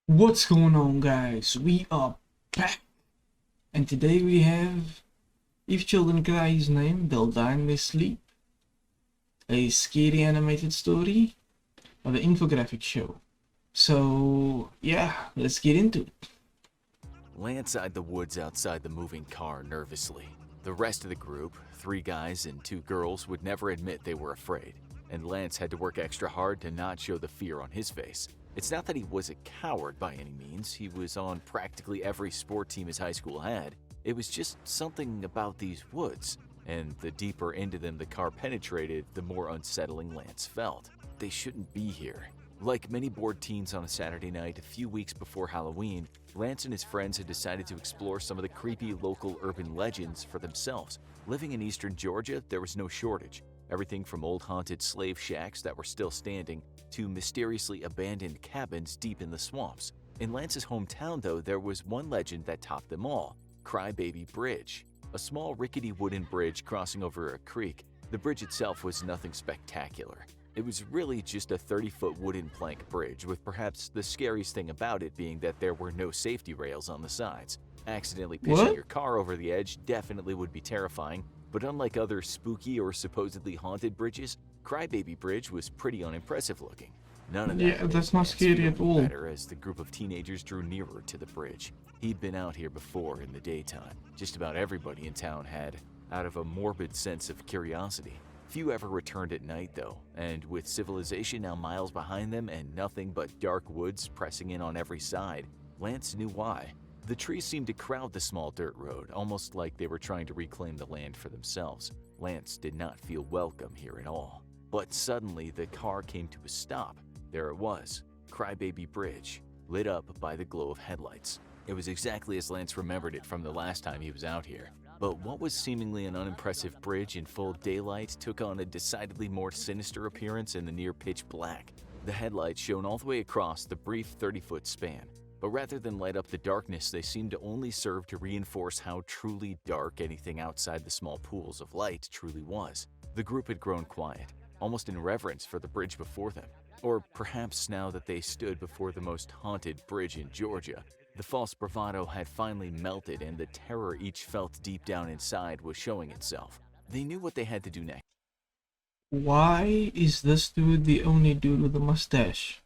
What's going on, guys? We are back, and today we have If Children Cry His Name, They'll Die in Their Sleep, a scary animated story, or the Infographics Show. So, yeah, let's get into it. Lance eyed the woods outside the moving car nervously. The rest of the group, 3 guys and 2 girls, would never admit they were afraid, and Lance had to work extra hard to not show the fear on his face. It's not that he was a coward by any means, he was on practically every sport team his high school had. It was just something about these woods, and the deeper into them the car penetrated, the more unsettling Lance felt. They shouldn't be here. Like many bored teens on a Saturday night a few weeks before Halloween, Lance and his friends had decided to explore some of the creepy local urban legends for themselves. Living in eastern Georgia, there was no shortage. Everything from old haunted slave shacks that were still standing to mysteriously abandoned cabins deep in the swamps. In Lance's hometown, though, there was one legend that topped them all: Crybaby Bridge. A small rickety wooden bridge crossing over a creek. The bridge itself was nothing spectacular. It was really just a 30-foot wooden plank bridge, with perhaps the scariest thing about it being that there were no safety rails on the sides. Accidentally pitching your car over the edge definitely would be terrifying, but unlike other spooky or supposedly haunted bridges, Crybaby Bridge was pretty unimpressive looking. None of that Yeah, made that's not Lance scary feel at all. better as the group of teenagers drew nearer to the bridge. He'd been out here before in the daytime. Just about everybody in town had, out of a morbid sense of curiosity. Few ever returned at night, though, and with civilization now miles behind them and nothing but dark woods pressing in on every side, Lance knew why. The trees seemed to crowd the small dirt road, almost like they were trying to reclaim the land for themselves. Lance did not feel welcome here at all. But suddenly, the car came to a stop. There it was, Crybaby Bridge, lit up by the glow of headlights. It was exactly as Lance remembered it from the last time he was out here. But what was seemingly an unimpressive bridge in full daylight took on a decidedly more sinister appearance in the near pitch black. The headlights shone all the way across the brief 30-foot span, but rather than light up the darkness, they seemed to only serve to reinforce how truly dark anything outside the small pools of light truly was. The group had grown quiet, almost in reverence for the bridge before them. Or perhaps now that they stood before the most haunted bridge in Georgia, the false bravado had finally melted and the terror each felt deep down inside was showing itself. They knew what they had to do Why is this dude the only dude with a mustache?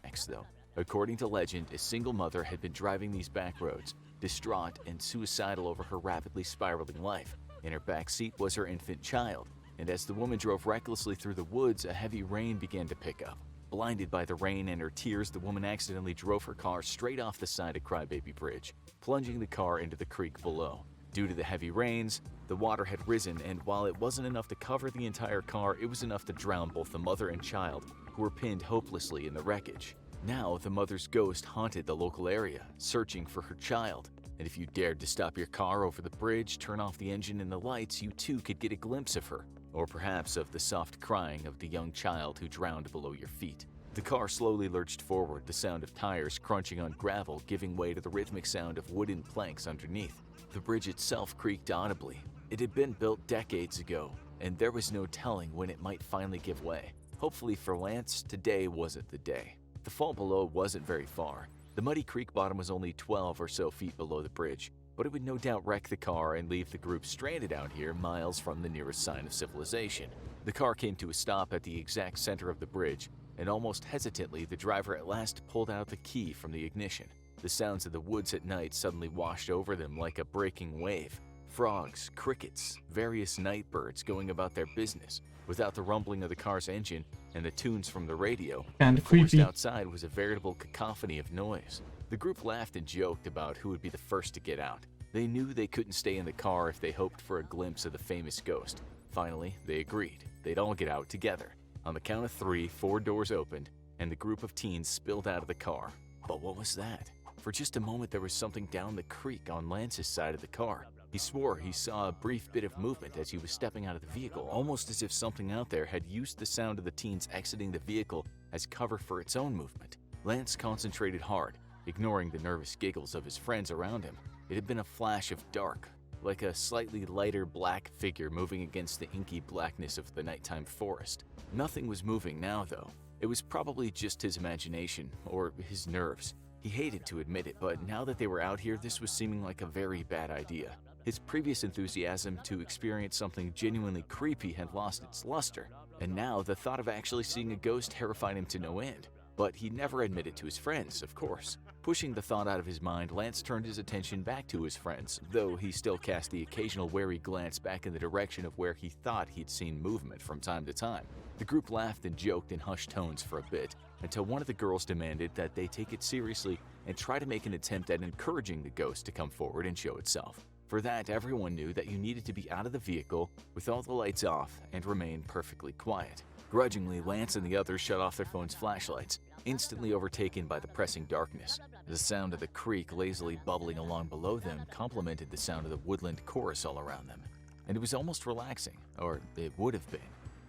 next, though. According to legend, a single mother had been driving these back roads, distraught and suicidal over her rapidly spiraling life. In her back seat was her infant child, and as the woman drove recklessly through the woods, a heavy rain began to pick up. Blinded by the rain and her tears, the woman accidentally drove her car straight off the side of Crybaby Bridge, plunging the car into the creek below. Due to the heavy rains, the water had risen, and while it wasn't enough to cover the entire car, it was enough to drown both the mother and child, who were pinned hopelessly in the wreckage. Now, the mother's ghost haunted the local area, searching for her child. And if you dared to stop your car over the bridge, turn off the engine and the lights, you too could get a glimpse of her, or perhaps of the soft crying of the young child who drowned below your feet. The car slowly lurched forward, the sound of tires crunching on gravel giving way to the rhythmic sound of wooden planks underneath. The bridge itself creaked audibly. It had been built decades ago, and there was no telling when it might finally give way. Hopefully for Lance, today wasn't the day. The fall below wasn't very far. The muddy creek bottom was only 12 or so feet below the bridge, but it would no doubt wreck the car and leave the group stranded out here miles from the nearest sign of civilization. The car came to a stop at the exact center of the bridge, and almost hesitantly the driver at last pulled out the key from the ignition. The sounds of the woods at night suddenly washed over them like a breaking wave. Frogs, crickets, various night birds going about their business. Without the rumbling of the car's engine and the tunes from the radio, Kinda the forest creepy. outside was a veritable cacophony of noise. The group laughed and joked about who would be the first to get out. They knew they couldn't stay in the car if they hoped for a glimpse of the famous ghost. Finally, they agreed. They'd all get out together. On the count of 3, 4 doors opened, and the group of teens spilled out of the car. But what was that? For just a moment there was something down the creek on Lance's side of the car. He swore he saw a brief bit of movement as he was stepping out of the vehicle, almost as if something out there had used the sound of the teens exiting the vehicle as cover for its own movement. Lance concentrated hard, ignoring the nervous giggles of his friends around him. It had been a flash of dark, like a slightly lighter black figure moving against the inky blackness of the nighttime forest. Nothing was moving now, though. It was probably just his imagination or his nerves. He hated to admit it, but now that they were out here, this was seeming like a very bad idea. His previous enthusiasm to experience something genuinely creepy had lost its luster, and now the thought of actually seeing a ghost terrified him to no end. But he never admitted to his friends, of course. Pushing the thought out of his mind, Lance turned his attention back to his friends, though he still cast the occasional wary glance back in the direction of where he thought he'd seen movement from time to time. The group laughed and joked in hushed tones for a bit, until one of the girls demanded that they take it seriously and try to make an attempt at encouraging the ghost to come forward and show itself. For that, everyone knew that you needed to be out of the vehicle with all the lights off and remain perfectly quiet. Grudgingly, Lance and the others shut off their phones' flashlights, instantly overtaken by the pressing darkness. The sound of the creek lazily bubbling along below them complemented the sound of the woodland chorus all around them. And it was almost relaxing, or it would have been,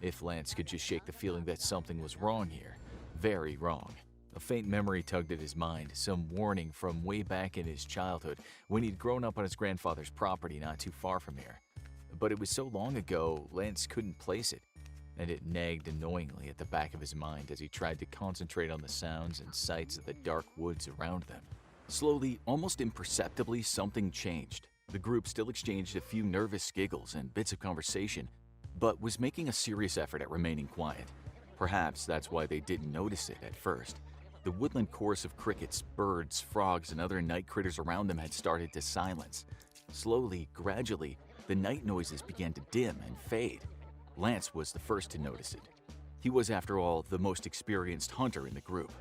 if Lance could just shake the feeling that something was wrong here. Very wrong. A faint memory tugged at his mind, some warning from way back in his childhood when he'd grown up on his grandfather's property not too far from here. But it was so long ago, Lance couldn't place it, and it nagged annoyingly at the back of his mind as he tried to concentrate on the sounds and sights of the dark woods around them. Slowly, almost imperceptibly, something changed. The group still exchanged a few nervous giggles and bits of conversation, but was making a serious effort at remaining quiet. Perhaps that's why they didn't notice it at first. The woodland chorus of crickets, birds, frogs, and other night critters around them had started to silence. Slowly, gradually, the night noises began to dim and fade. Lance was the first to notice it. He was, after all, the most experienced hunter in the group.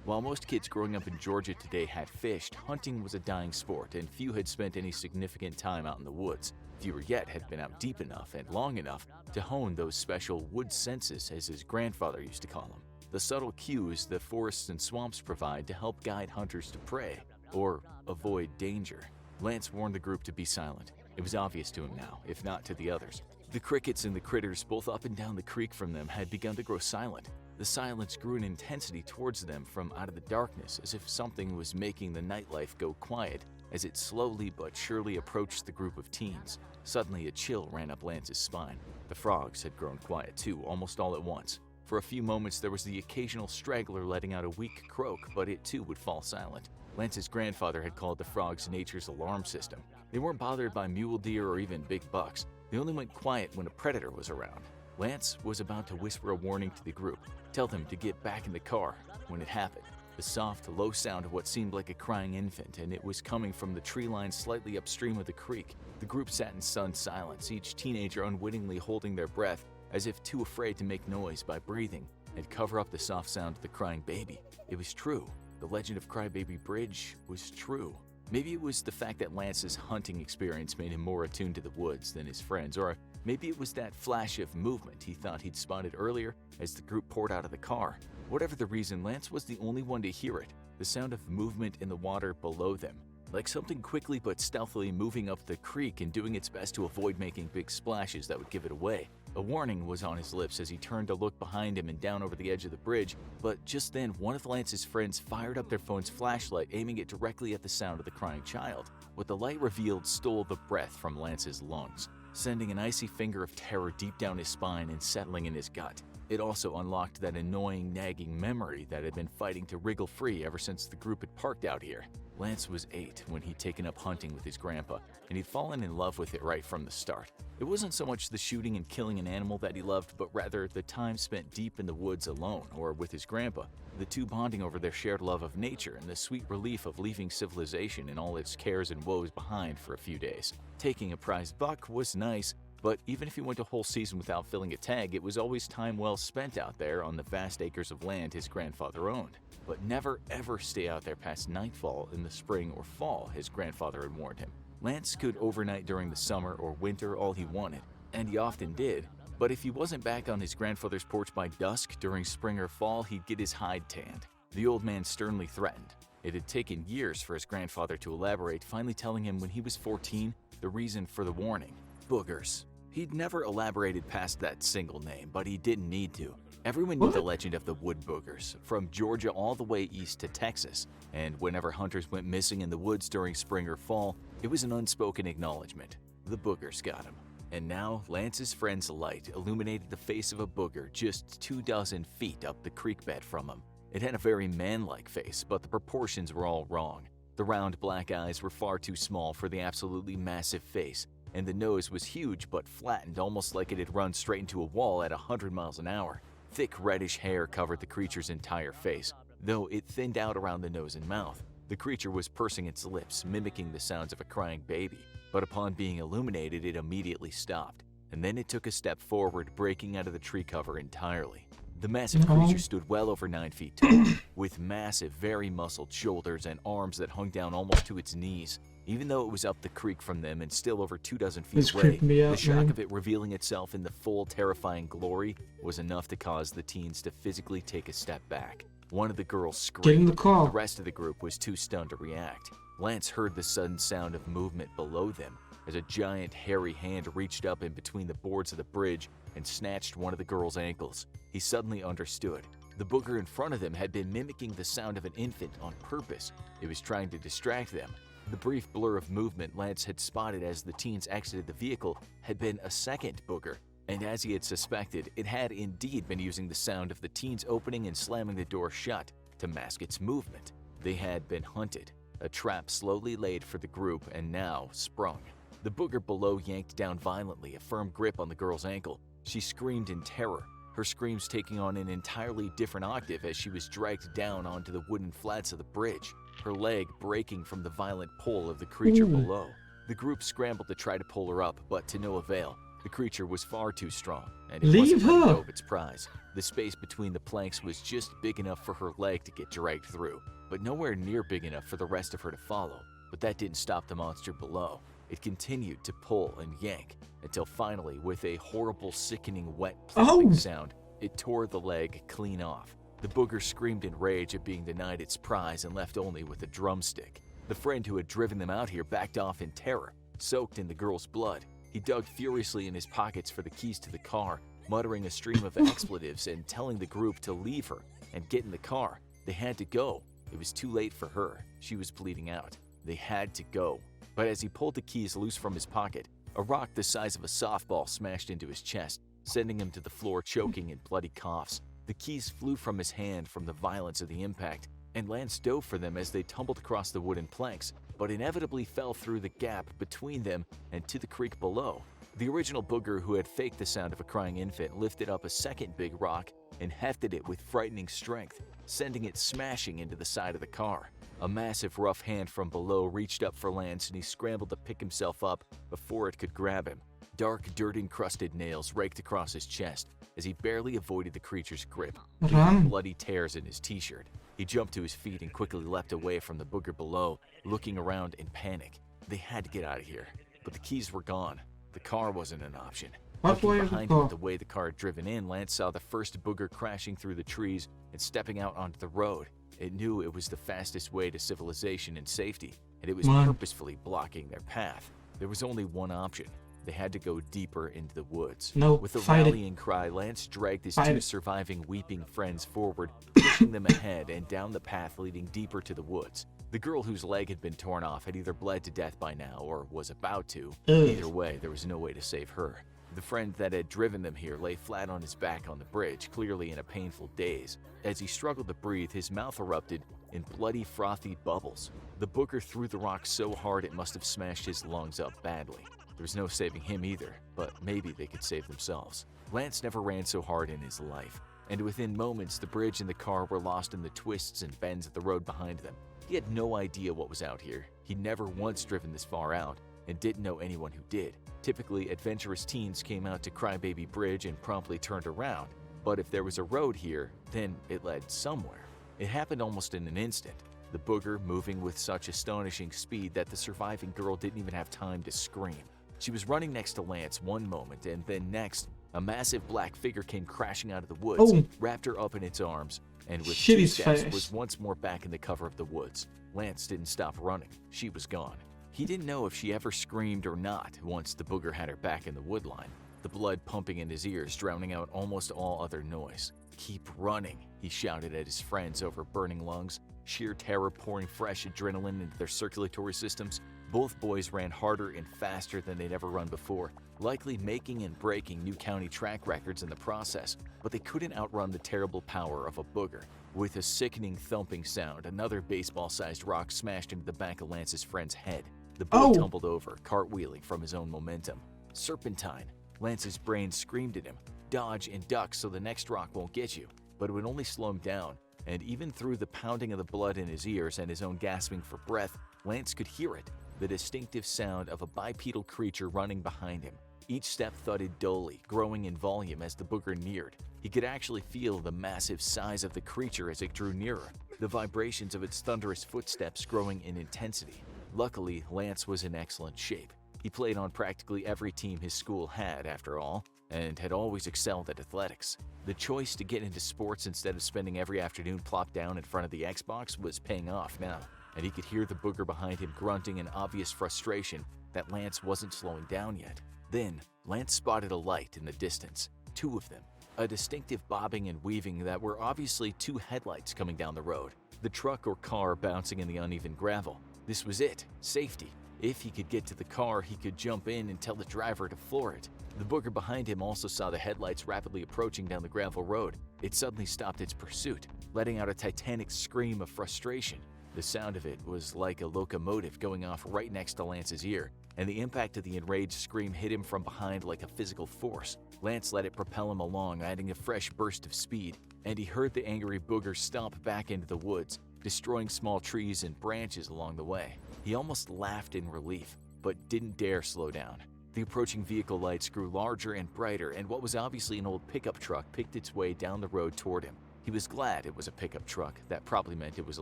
While most kids growing up in Georgia today had fished, hunting was a dying sport, and few had spent any significant time out in the woods. Fewer yet had been out deep enough and long enough to hone those special wood senses, as his grandfather used to call them. The subtle cues the forests and swamps provide to help guide hunters to prey, or avoid danger. Lance warned the group to be silent. It was obvious to him now, if not to the others. The crickets and the critters both up and down the creek from them had begun to grow silent. The silence grew in intensity towards them from out of the darkness, as if something was making the nightlife go quiet as it slowly but surely approached the group of teens. Suddenly, a chill ran up Lance's spine. The frogs had grown quiet too, almost all at once. For a few moments, there was the occasional straggler letting out a weak croak, but it too would fall silent. Lance's grandfather had called the frogs nature's alarm system. They weren't bothered by mule deer or even big bucks. They only went quiet when a predator was around. Lance was about to whisper a warning to the group, tell them to get back in the car, when it happened. The soft, low sound of what seemed like a crying infant, and it was coming from the tree line slightly upstream of the creek. The group sat in stunned silence, each teenager unwittingly holding their breath, as if too afraid to make noise by breathing and cover up the soft sound of the crying baby. It was true. The legend of Crybaby Bridge was true. Maybe it was the fact that Lance's hunting experience made him more attuned to the woods than his friends, or maybe it was that flash of movement he thought he'd spotted earlier as the group poured out of the car. Whatever the reason, Lance was the only one to hear it, the sound of movement in the water below them, like something quickly but stealthily moving up the creek and doing its best to avoid making big splashes that would give it away. A warning was on his lips as he turned to look behind him and down over the edge of the bridge, but just then one of Lance's friends fired up their phone's flashlight, aiming it directly at the sound of the crying child. What the light revealed stole the breath from Lance's lungs, sending an icy finger of terror deep down his spine and settling in his gut. It also unlocked that annoying, nagging memory that had been fighting to wriggle free ever since the group had parked out here. Lance was 8 when he'd taken up hunting with his grandpa, and he'd fallen in love with it right from the start. It wasn't so much the shooting and killing an animal that he loved, but rather the time spent deep in the woods alone or with his grandpa, the two bonding over their shared love of nature and the sweet relief of leaving civilization and all its cares and woes behind for a few days. Taking a prized buck was nice, but even if he went a whole season without filling a tag, it was always time well spent out there on the vast acres of land his grandfather owned. But never ever stay out there past nightfall in the spring or fall, his grandfather had warned him. Lance could overnight during the summer or winter all he wanted, and he often did, but if he wasn't back on his grandfather's porch by dusk during spring or fall, he'd get his hide tanned. The old man sternly threatened. It had taken years for his grandfather to elaborate, finally telling him when he was 14 the reason for the warning. Boogers. He'd never elaborated past that single name, but he didn't need to. Everyone knew the legend of the wood boogers, from Georgia all the way east to Texas, and whenever hunters went missing in the woods during spring or fall, it was an unspoken acknowledgement. The boogers got him. And now, Lance's friend's light illuminated the face of a booger just 24 feet up the creek bed from him. It had a very man-like face, but the proportions were all wrong. The round black eyes were far too small for the absolutely massive face, and the nose was huge but flattened almost like it had run straight into a wall at 100 miles an hour. Thick reddish hair covered the creature's entire face, though it thinned out around the nose and mouth. The creature was pursing its lips, mimicking the sounds of a crying baby, but upon being illuminated, it immediately stopped, and then it took a step forward, breaking out of the tree cover entirely. The massive creature stood well over 9 feet tall, with massive, very muscled shoulders and arms that hung down almost to its knees. Even though it was up the creek from them and still over 24 feet away, the shock of it revealing itself in the full, terrifying glory was enough to cause the teens to physically take a step back. One of the girls screamed. Get in the car. The rest of the group was too stunned to react. Lance heard the sudden sound of movement below them as a giant, hairy hand reached up in between the boards of the bridge and snatched one of the girl's ankles. He suddenly understood. The booger in front of them had been mimicking the sound of an infant on purpose. It was trying to distract them. The brief blur of movement Lance had spotted as the teens exited the vehicle had been a second booger, and as he had suspected, it had indeed been using the sound of the teens opening and slamming the door shut to mask its movement. They had been hunted, a trap slowly laid for the group and now sprung. The booger below yanked down violently, a firm grip on the girl's ankle. She screamed in terror, her screams taking on an entirely different octave as she was dragged down onto the wooden flats of the bridge, her leg breaking from the violent pull of the creature below. The group scrambled to try to pull her up, but to no avail. The creature was far too strong, and it wasn't letting go of its prize. The space between the planks was just big enough for her leg to get dragged through, but nowhere near big enough for the rest of her to follow. But that didn't stop the monster below. It continued to pull and yank, until finally, with a horrible, sickening, wet plumping sound, it tore the leg clean off. The booger screamed in rage at being denied its prize and left only with a drumstick. The friend who had driven them out here backed off in terror, soaked in the girl's blood. He dug furiously in his pockets for the keys to the car, muttering a stream of expletives and telling the group to leave her and get in the car. They had to go. It was too late for her. She was bleeding out. They had to go. But as he pulled the keys loose from his pocket, a rock the size of a softball smashed into his chest, sending him to the floor choking in bloody coughs. The keys flew from his hand from the violence of the impact, and Lance dove for them as they tumbled across the wooden planks, but inevitably fell through the gap between them and to the creek below. The original booger who had faked the sound of a crying infant lifted up a second big rock and hefted it with frightening strength, sending it smashing into the side of the car. A massive rough hand from below reached up for Lance and he scrambled to pick himself up before it could grab him. Dark, dirt-encrusted nails raked across his chest as he barely avoided the creature's grip, leaving bloody tears in his t-shirt. He jumped to his feet and quickly leapt away from the booger below, looking around in panic. They had to get out of here, but the keys were gone. The car wasn't an option. Looking behind him at the way the car had driven in, Lance saw the first booger crashing through the trees and stepping out onto the road. It knew it was the fastest way to civilization and safety, and it was purposefully blocking their path. There was only one option. They had to go deeper into the woods. With a rallying cry, Lance dragged his two surviving weeping friends forward, pushing them ahead and down the path leading deeper to the woods. The girl whose leg had been torn off had either bled to death by now or was about to. Either way, there was no way to save her. The friend that had driven them here lay flat on his back on the bridge, clearly in a painful daze. As he struggled to breathe, his mouth erupted in bloody, frothy bubbles. The booger threw the rock so hard it must have smashed his lungs up badly. There was no saving him either, but maybe they could save themselves. Lance never ran so hard in his life, and within moments the bridge and the car were lost in the twists and bends of the road behind them. He had no idea what was out here. He'd never once driven this far out, and didn't know anyone who did. Typically, adventurous teens came out to Crybaby Bridge and promptly turned around, but if there was a road here, then it led somewhere. It happened almost in an instant, the booger moving with such astonishing speed that the surviving girl didn't even have time to scream. She was running next to Lance one moment, and then next, a massive black figure came crashing out of the woods, wrapped her up in its arms, and with 2 steps was once more back in the cover of the woods. Lance didn't stop running. She was gone. He didn't know if she ever screamed or not once the booger had her back in the woodline, the blood pumping in his ears, drowning out almost all other noise. "Keep running," he shouted at his friends over burning lungs, sheer terror pouring fresh adrenaline into their circulatory systems. Both boys ran harder and faster than they'd ever run before, likely making and breaking new county track records in the process, but they couldn't outrun the terrible power of a booger. With a sickening thumping sound, another baseball-sized rock smashed into the back of Lance's friend's head. The boy tumbled over, cartwheeling from his own momentum. Serpentine. Lance's brain screamed at him, "Dodge and duck so the next rock won't get you," but it would only slow him down, and even through the pounding of the blood in his ears and his own gasping for breath, Lance could hear it, the distinctive sound of a bipedal creature running behind him. Each step thudded dully, growing in volume as the booger neared. He could actually feel the massive size of the creature as it drew nearer, the vibrations of its thunderous footsteps growing in intensity. Luckily, Lance was in excellent shape. He played on practically every team his school had, after all, and had always excelled at athletics. The choice to get into sports instead of spending every afternoon plopped down in front of the Xbox was paying off now, and he could hear the booger behind him grunting in obvious frustration that Lance wasn't slowing down yet. Then, Lance spotted a light in the distance, 2 of them, a distinctive bobbing and weaving that were obviously 2 headlights coming down the road, the truck or car bouncing in the uneven gravel. This was it, safety. If he could get to the car, he could jump in and tell the driver to floor it. The booger behind him also saw the headlights rapidly approaching down the gravel road. It suddenly stopped its pursuit, letting out a titanic scream of frustration. The sound of it was like a locomotive going off right next to Lance's ear, and the impact of the enraged scream hit him from behind like a physical force. Lance let it propel him along, adding a fresh burst of speed, and he heard the angry booger stomp back into the woods, destroying small trees and branches along the way. He almost laughed in relief, but didn't dare slow down. The approaching vehicle lights grew larger and brighter, and what was obviously an old pickup truck picked its way down the road toward him. He was glad it was a pickup truck. That probably meant it was a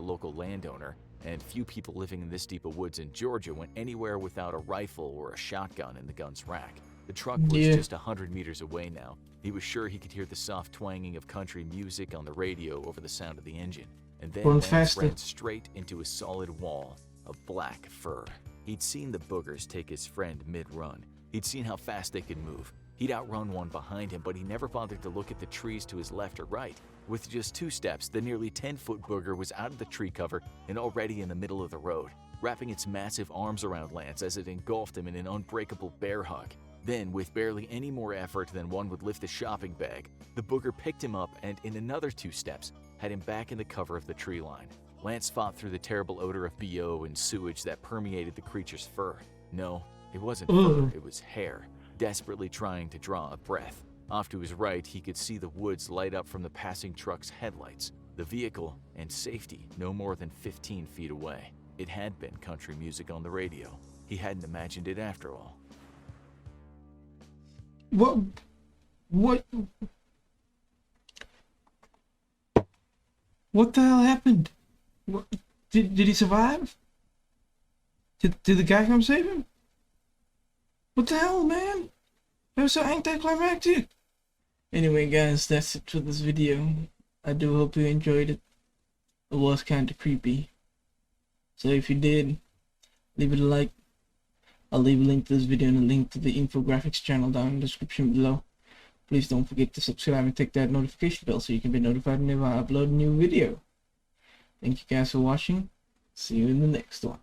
local landowner, and few people living in this deep of woods in Georgia went anywhere without a rifle or a shotgun in the gun's rack. The truck was just 100 meters away now. He was sure he could hear the soft twanging of country music on the radio over the sound of the engine. And then Lance ran straight into a solid wall of black fur. He'd seen the boogers take his friend mid-run. He'd seen how fast they could move. He'd outrun one behind him, but he never bothered to look at the trees to his left or right. With just 2 steps, the nearly 10-foot booger was out of the tree cover and already in the middle of the road, wrapping its massive arms around Lance as it engulfed him in an unbreakable bear hug. Then, with barely any more effort than one would lift a shopping bag, the booger picked him up and, in another 2 steps, had him back in the cover of the tree line. Lance fought through the terrible odor of BO and sewage that permeated the creature's fur. No, it wasn't fur, it was hair, desperately trying to draw a breath. Off to his right, he could see the woods light up from the passing truck's headlights. The vehicle and safety no more than 15 feet away. It had been country music on the radio. He hadn't imagined it after all. What the hell happened? Did he survive? Did the guy come save him? What the hell, man? That was so anticlimactic. Anyway, guys, that's it for this video. I do hope you enjoyed it. It was kind of creepy. So if you did, leave it a like. I'll leave a link to this video and a link to the Infographics channel down in the description below. Please don't forget to subscribe and click that notification bell so you can be notified whenever I upload a new video. Thank you guys for watching. See you in the next one.